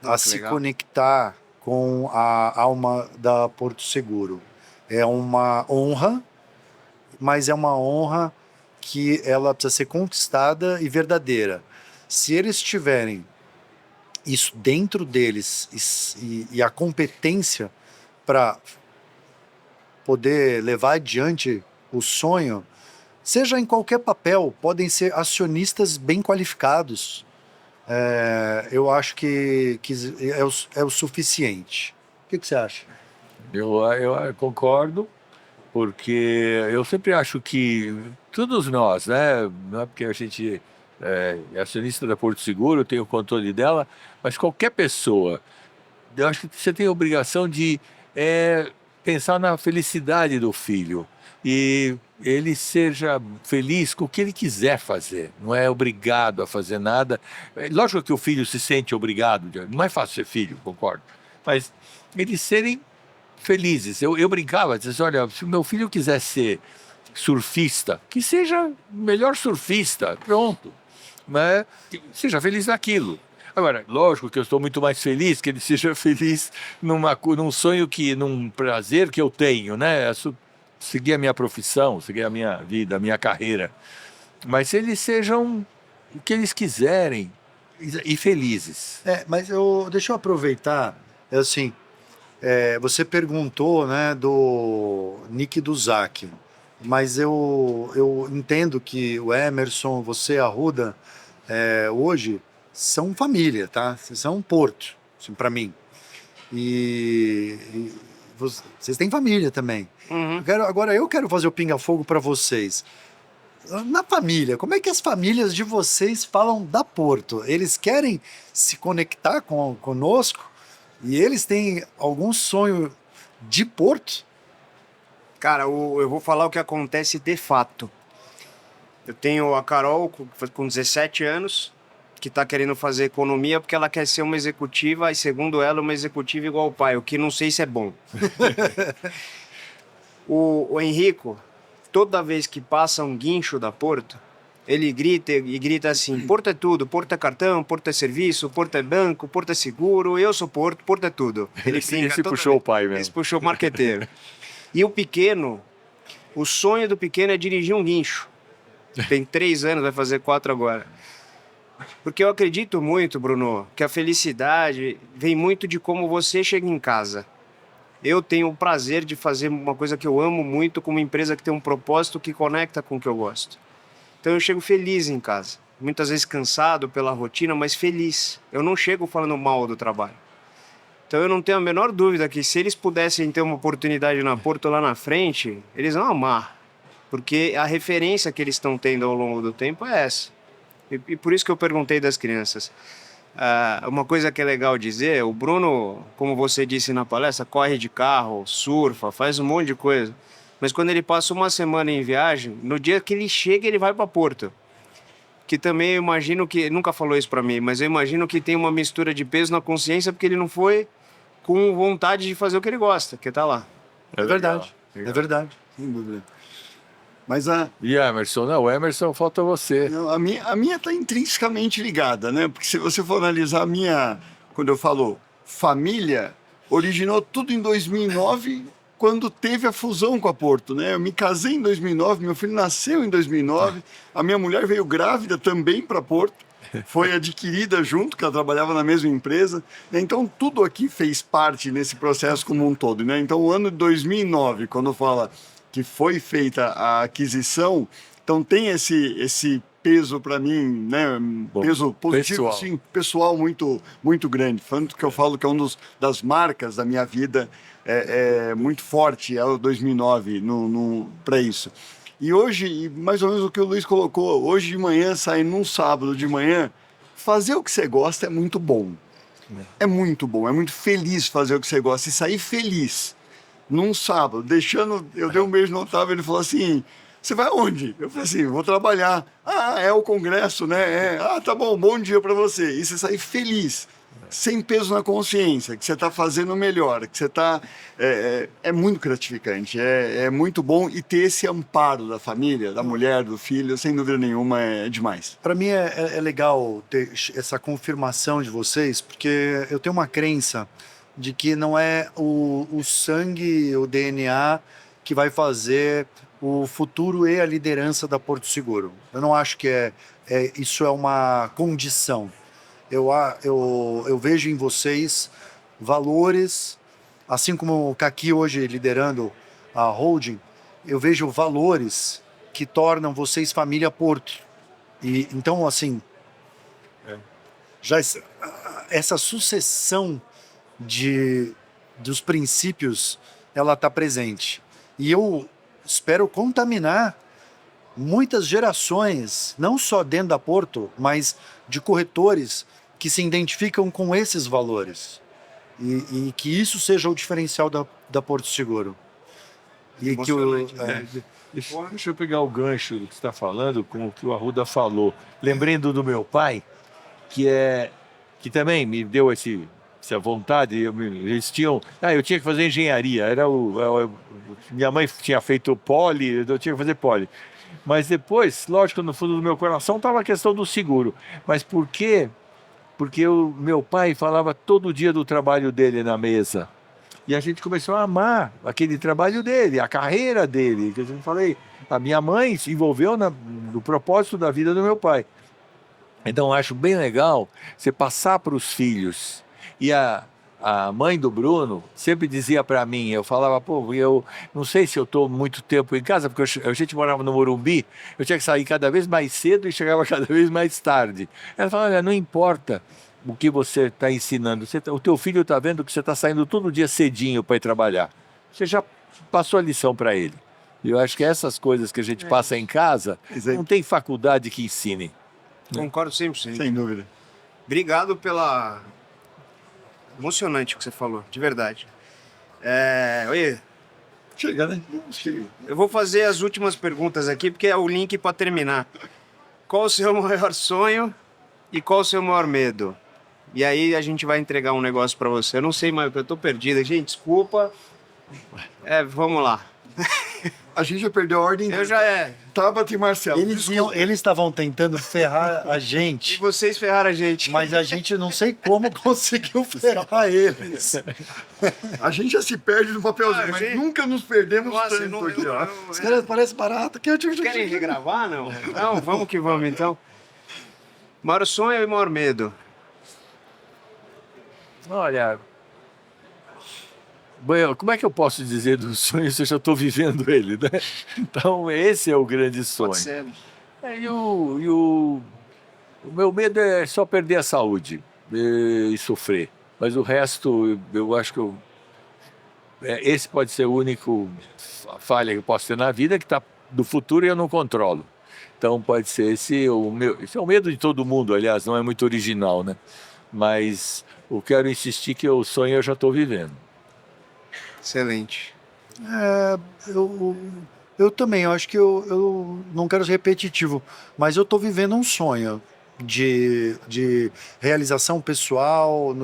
[SPEAKER 4] a se
[SPEAKER 2] legal.
[SPEAKER 4] conectar com a alma da Porto Seguro. É uma honra, mas é uma honra que ela precisa ser conquistada e verdadeira. Se eles tiverem isso dentro deles e a competência para poder levar adiante o sonho, seja em qualquer papel, podem ser acionistas bem qualificados. Eu acho que é o suficiente. O que você acha?
[SPEAKER 3] Eu concordo, porque eu sempre acho que todos nós, né? Não é porque a gente é acionista da Porto Seguro, tem o controle dela, mas qualquer pessoa, eu acho que você tem a obrigação de pensar na felicidade do filho e ele seja feliz com o que ele quiser fazer, não é obrigado a fazer nada. Lógico que o filho se sente obrigado, não é fácil ser filho, concordo, mas eles serem felizes. Eu brincava, dizia, olha, se o meu filho quiser ser surfista, que seja o melhor surfista, pronto. Mas que seja feliz naquilo. Agora, lógico que eu estou muito mais feliz que ele seja feliz num sonho, num prazer que eu tenho, né? Seguir a minha profissão, seguir a minha vida, a minha carreira. Mas eles sejam o que eles quiserem e felizes.
[SPEAKER 4] Mas deixa eu aproveitar, assim, você perguntou, né, do Nick e do Zac, mas eu entendo que o Emerson, você, Arruda, hoje são família, tá? Vocês são um porto, assim, para mim. E vocês têm família também.
[SPEAKER 2] Uhum.
[SPEAKER 4] Agora eu quero fazer o pinga-fogo para vocês. Na família, como é que as famílias de vocês falam da Porto? Eles querem se conectar conosco? E eles têm algum sonho de Porto?
[SPEAKER 2] Cara, eu vou falar o que acontece de fato. Eu tenho a Carol com 17 anos, que está querendo fazer economia porque ela quer ser uma executiva, e segundo ela, uma executiva igual ao pai, o que não sei se é bom. O Henrico, toda vez que passa um guincho da Porto, ele grita assim: Porto é tudo, Porto é cartão, Porto é serviço, Porto é banco, Porto é seguro, eu sou Porto, Porto é tudo. Ele
[SPEAKER 3] Esse puxou o pai mesmo.
[SPEAKER 2] Esse puxou o marqueteiro. E o pequeno, o sonho do pequeno é dirigir um guincho. Tem 3 anos, vai fazer 4 agora. Porque eu acredito muito, Bruno, que a felicidade vem muito de como você chega em casa. Eu tenho o prazer de fazer uma coisa que eu amo muito com uma empresa que tem um propósito que conecta com o que eu gosto. Então eu chego feliz em casa. Muitas vezes cansado pela rotina, mas feliz. Eu não chego falando mal do trabalho. Então eu não tenho a menor dúvida que se eles pudessem ter uma oportunidade na Porto lá na frente, eles vão amar. Porque a referência que eles estão tendo ao longo do tempo é essa. E por isso que eu perguntei das crianças. Uma coisa que é legal dizer, o Bruno, como você disse na palestra, corre de carro, surfa, faz um monte de coisa. Mas quando ele passa uma semana em viagem, no dia que ele chega, ele vai para Porto. Que também eu imagino que, nunca falou isso para mim, mas eu imagino que tem uma mistura de peso na consciência porque ele não foi com vontade de fazer o que ele gosta, que tá lá.
[SPEAKER 4] É verdade, é verdade.
[SPEAKER 1] Sem dúvida. Mas
[SPEAKER 3] E Emerson? Não, o Emerson falta você.
[SPEAKER 1] não, a minha está intrinsecamente ligada, né? Porque se você for analisar a minha, quando eu falo família, originou tudo em 2009, quando teve a fusão com a Porto, né? Eu me casei em 2009, meu filho nasceu em 2009, a minha mulher veio grávida também para Porto, foi adquirida junto, que ela trabalhava na mesma empresa, né? Então tudo aqui fez parte nesse processo como um todo, né? Então o ano de 2009, quando fala que foi feita a aquisição, então tem esse peso para mim, né?
[SPEAKER 3] Bom,
[SPEAKER 1] Peso positivo,
[SPEAKER 3] pessoal.
[SPEAKER 1] sim, pessoal muito, muito grande. Tanto que eu falo que é das marcas da minha vida é muito forte, é o 2009 para isso. E hoje, mais ou menos o que o Luiz colocou, hoje de manhã, sair num sábado de manhã, fazer o que você gosta é muito bom. É muito bom, é muito feliz fazer o que você gosta e sair feliz. Num sábado, eu dei um beijo no Otávio, ele falou assim: você vai aonde? Eu falei assim: vou trabalhar. Ah, é o congresso, né? Tá bom dia para você. E você sair feliz, sem peso na consciência, que você está fazendo o melhor, que você está... É muito gratificante, é muito bom, e ter esse amparo da família, da mulher, do filho, sem dúvida nenhuma, é demais.
[SPEAKER 4] Para mim é legal ter essa confirmação de vocês, porque eu tenho uma crença de que não é o sangue, o DNA que vai fazer o futuro e a liderança da Porto Seguro. Eu não acho que isso é uma condição. Eu vejo em vocês valores, assim como o Kaki hoje liderando a holding, eu vejo valores que tornam vocês família Porto. E então, assim, já essa sucessão dos princípios, ela está presente. E eu espero contaminar muitas gerações, não só dentro da Porto, mas de corretores que se identificam com esses valores. E que isso seja o diferencial da Porto Seguro. E que
[SPEAKER 3] Deixa eu pegar o gancho do que você está falando com o que o Arruda falou. Lembrando do meu pai, que também me deu esse ápice, a vontade. Eles tinham. Eu tinha que fazer engenharia. Minha mãe tinha feito poli, eu tinha que fazer poli. Mas depois, lógico, no fundo do meu coração estava a questão do seguro. Mas por quê? Porque meu pai falava todo dia do trabalho dele na mesa. E a gente começou a amar aquele trabalho dele, a carreira dele. Que eu falei, a minha mãe se envolveu no propósito da vida do meu pai. Então, eu acho bem legal você passar para os filhos. E a mãe do Bruno sempre dizia para mim, eu falava, pô, eu não sei se eu estou muito tempo em casa, porque a gente morava no Morumbi, eu tinha que sair cada vez mais cedo e chegava cada vez mais tarde. Ela falava, olha, não importa o que você está ensinando, o teu filho está vendo que você está saindo todo dia cedinho para ir trabalhar. Você já passou a lição para ele. E eu acho que essas coisas que a gente passa em casa, não tem faculdade que ensine.
[SPEAKER 2] Concordo 100%.
[SPEAKER 1] Sem dúvida.
[SPEAKER 2] Obrigado pela... Emocionante o que você falou, de verdade. Oi,
[SPEAKER 1] Chega, né? Chega.
[SPEAKER 2] eu vou fazer as últimas perguntas aqui, porque é o link para terminar. Qual o seu maior sonho e qual o seu maior medo? E aí a gente vai entregar um negócio para você. Eu não sei mais, eu tô perdido. Gente, desculpa. Vamos lá.
[SPEAKER 1] A gente já perdeu a ordem.
[SPEAKER 2] Eu já
[SPEAKER 1] Tabata e Marcelo.
[SPEAKER 4] Eles estavam tentando ferrar a
[SPEAKER 2] E
[SPEAKER 4] gente,
[SPEAKER 2] vocês ferraram a gente.
[SPEAKER 4] mas a gente não sei como conseguiu ferrar eles.
[SPEAKER 1] A gente já se perde no papelzinho, mas
[SPEAKER 2] gente...
[SPEAKER 1] nunca nos perdemos
[SPEAKER 2] Nossa,
[SPEAKER 1] tanto aqui, ó.
[SPEAKER 4] Os caras parecem barato.
[SPEAKER 2] Querem regravar, não? Não, vamos que vamos, então. Maior sonho e maior medo?
[SPEAKER 3] Olha, bem, como é que eu posso dizer do sonho se eu já estou vivendo ele, né? Então, esse é o grande sonho.
[SPEAKER 2] Pode ser.
[SPEAKER 3] O meu medo é só perder a saúde e sofrer. Mas o resto, eu acho que esse pode ser o único falha que eu posso ter na vida, que está do futuro e eu não controlo. Então pode ser esse é o medo de todo mundo, aliás, não é muito original, né? Mas eu quero insistir que o sonho eu já estou vivendo.
[SPEAKER 2] Excelente.
[SPEAKER 4] Eu também, eu acho que eu não quero ser repetitivo, mas eu estou vivendo um sonho de realização pessoal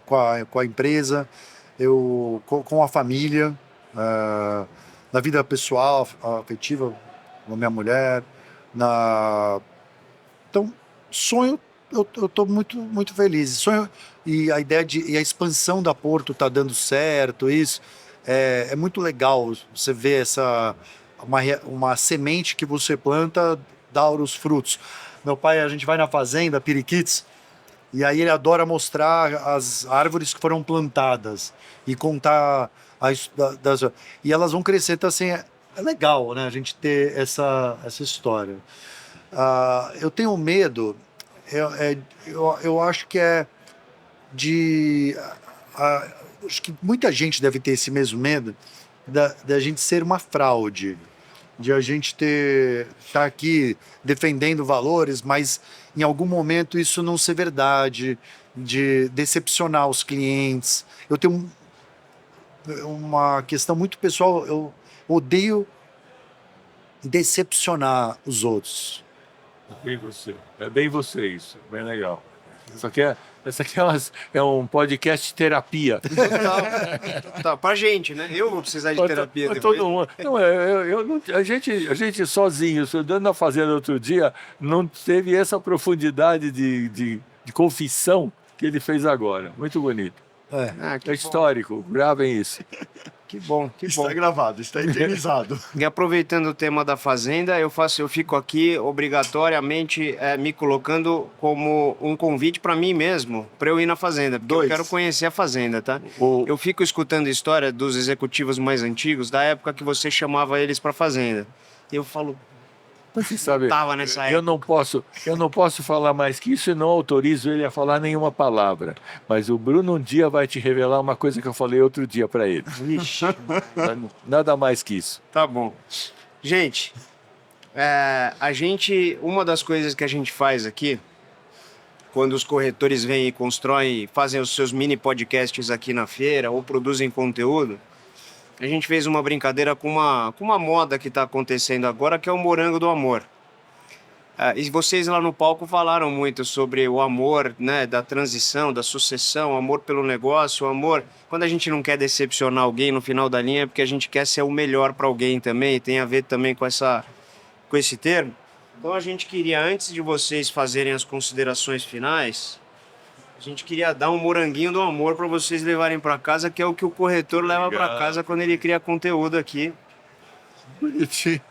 [SPEAKER 4] com a empresa, com a família, na vida pessoal, afetiva, com a minha mulher. Então, sonho, eu estou muito, muito feliz. Sonho, e a ideia e a expansão da Porto está dando certo, isso. É muito legal você ver uma semente que você planta dar os frutos. Meu pai, a gente vai na fazenda, Piriquitos, e aí ele adora mostrar as árvores que foram plantadas e contar e elas vão crescer. Então, assim, é legal, né, a gente ter essa história. Eu tenho medo, eu acho que acho que muita gente deve ter esse mesmo medo da gente ser uma fraude, de a gente estar aqui defendendo valores, mas em algum momento isso não ser verdade, de decepcionar os clientes. Eu tenho uma questão muito pessoal, eu odeio decepcionar os outros.
[SPEAKER 3] É bem você isso, bem legal. Essa aqui é um podcast terapia.
[SPEAKER 2] Tá, pra gente, né? Eu vou precisar de terapia
[SPEAKER 3] Pra
[SPEAKER 2] depois.
[SPEAKER 3] todo mundo. Não, a gente sozinho, andando na fazenda outro dia, não teve essa profundidade de confissão que ele fez agora. Muito bonito.
[SPEAKER 2] Que
[SPEAKER 3] É histórico, gravem isso.
[SPEAKER 2] Que bom, que bom.
[SPEAKER 1] Está gravado, está eternizado.
[SPEAKER 2] E aproveitando o tema da fazenda, eu fico aqui obrigatoriamente me colocando como um convite para mim mesmo, para eu ir na fazenda, porque eu quero conhecer a fazenda, tá? Eu fico escutando a história dos executivos mais antigos, da época que você chamava eles para fazenda. E eu falo,
[SPEAKER 3] Você sabe,
[SPEAKER 2] tava nessa época.
[SPEAKER 3] eu não posso falar mais que isso e não autorizo ele a falar nenhuma palavra. Mas o Bruno um dia vai te revelar uma coisa que eu falei outro dia para ele.
[SPEAKER 2] Vixe,
[SPEAKER 3] Nada mais que isso.
[SPEAKER 2] tá bom. Gente, uma das coisas que a gente faz aqui, quando os corretores vêm e constroem, fazem os seus mini podcasts aqui na feira ou produzem conteúdo, a gente fez uma brincadeira com uma moda que está acontecendo agora, que é o morango do amor. E vocês lá no palco falaram muito sobre o amor, né, da transição, da sucessão, o amor pelo negócio, o amor... Quando a gente não quer decepcionar alguém no final da linha, é porque a gente quer ser o melhor para alguém também, tem a ver também com esse termo. Então a gente queria, antes de vocês fazerem as considerações finais, a gente queria dar um moranguinho do amor para vocês levarem para casa, que é o que o corretor leva para casa quando ele cria conteúdo aqui.
[SPEAKER 3] Bonitinho.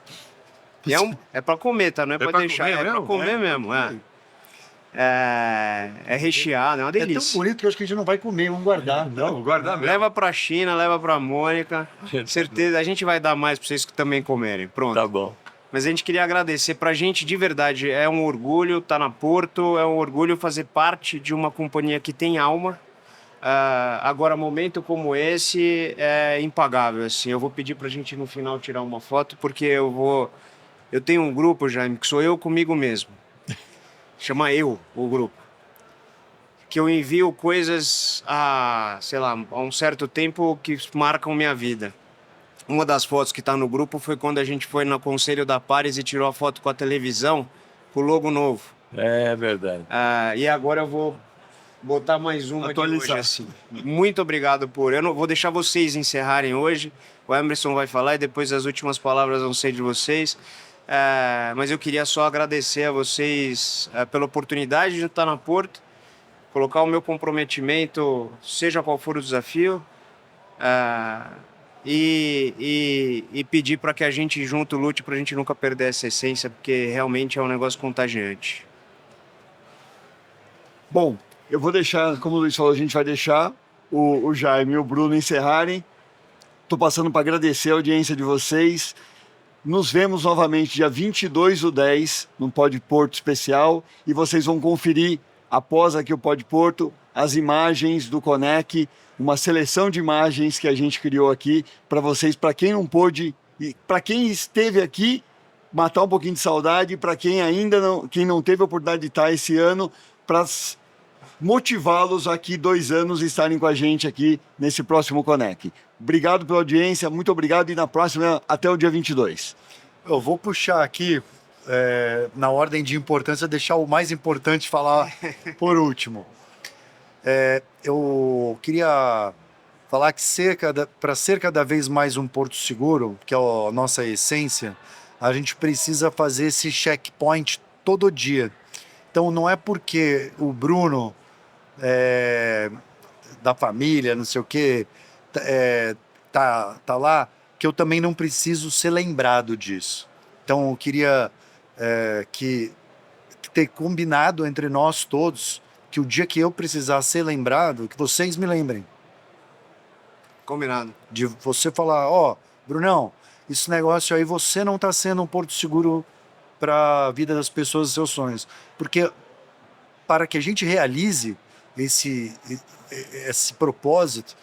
[SPEAKER 2] E é pra comer, tá? Não é pra deixar,
[SPEAKER 3] comer
[SPEAKER 2] é pra
[SPEAKER 3] mesmo?
[SPEAKER 2] comer mesmo. É recheado, é uma
[SPEAKER 4] É tão
[SPEAKER 2] delícia.
[SPEAKER 4] bonito que eu acho que a gente não vai comer, vamos guardar.
[SPEAKER 3] Não, vou guardar mesmo.
[SPEAKER 2] Leva pra China, leva pra Mônica. Certeza, a gente vai dar mais pra vocês também comerem. Pronto.
[SPEAKER 3] Tá bom.
[SPEAKER 2] Mas a gente queria agradecer. Pra gente, de verdade, é um orgulho estar na Porto, é um orgulho fazer parte de uma companhia que tem alma. Agora, momento como esse é impagável. Assim. Eu vou pedir pra gente no final tirar uma foto, porque eu tenho um grupo, Jaime, que sou eu comigo mesmo. Chama o grupo. Que eu envio coisas sei lá, há um certo tempo que marcam minha vida. Uma das fotos que está no grupo foi quando a gente foi no Conselho da Pares e tirou a foto com a televisão, com o logo novo.
[SPEAKER 3] É verdade.
[SPEAKER 2] E agora eu vou botar mais uma aqui hoje, assim. Muito obrigado Eu não vou deixar vocês encerrarem hoje. O Emerson vai falar e depois as últimas palavras vão ser de vocês. Mas eu queria só agradecer a vocês pela oportunidade de estar na Porto, colocar o meu comprometimento, seja qual for o desafio, e pedir para que a gente junto lute para a gente nunca perder essa essência, porque realmente é um negócio contagiante.
[SPEAKER 1] Bom, eu vou deixar, como o Luiz falou, a gente vai deixar o Jaime e o Bruno encerrarem. Estou passando para agradecer a audiência de vocês. Nos vemos novamente dia 22/10 no Pod Porto Especial e vocês vão conferir, após aqui o Pod Porto, as imagens do Conec, uma seleção de imagens que a gente criou aqui para vocês, para quem não pôde, para quem esteve aqui, matar um pouquinho de saudade, para quem ainda não teve a oportunidade de estar esse ano, para motivá-los aqui 2 anos estarem com a gente aqui nesse próximo Conec. Obrigado pela audiência, muito obrigado e na próxima até o dia 22.
[SPEAKER 4] Eu vou puxar aqui, na ordem de importância, deixar o mais importante falar por último. Eu queria falar que para ser cada vez mais um porto seguro, que é a nossa essência, a gente precisa fazer esse checkpoint todo dia. Então não é porque o Bruno da família, não sei o quê, tá lá, que eu também não preciso ser lembrado disso. Então eu queria ter combinado entre nós todos que o dia que eu precisar ser lembrado, que vocês me lembrem.
[SPEAKER 2] Combinado.
[SPEAKER 4] De você falar, Brunão, esse negócio aí, você não está sendo um porto seguro para a vida das pessoas e seus sonhos. Porque para que a gente realize esse propósito,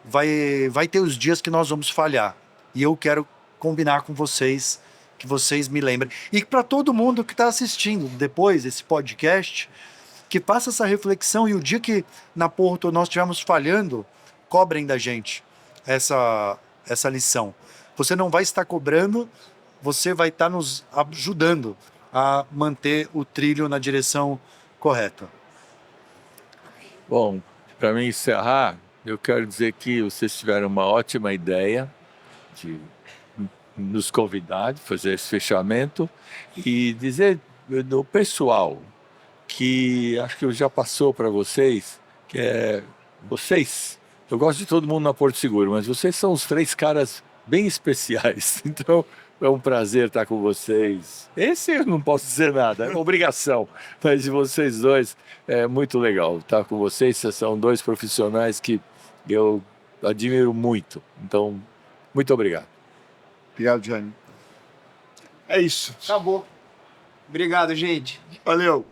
[SPEAKER 4] vai ter os dias que nós vamos falhar. E eu quero combinar com vocês, que vocês me lembrem. E para todo mundo que está assistindo depois esse podcast, que faça essa reflexão e o dia que na Porto nós estivermos falhando, cobrem da gente essa lição. Você não vai estar cobrando, você vai estar nos ajudando a manter o trilho na direção correta.
[SPEAKER 3] Bom, para mim encerrar, eu quero dizer que vocês tiveram uma ótima ideia de nos convidar, de fazer esse fechamento e dizer do pessoal que acho que já passou para vocês, que é vocês. Eu gosto de todo mundo na Porto Seguro, mas vocês são os 3 caras bem especiais. Então, é um prazer estar com vocês. Esse eu não posso dizer nada, é uma obrigação. Mas de vocês dois, é muito legal estar com vocês. Vocês são 2 profissionais que eu admiro muito. Então, muito obrigado.
[SPEAKER 1] Obrigado, Jaime. É isso.
[SPEAKER 2] Acabou. Obrigado, gente.
[SPEAKER 1] Valeu.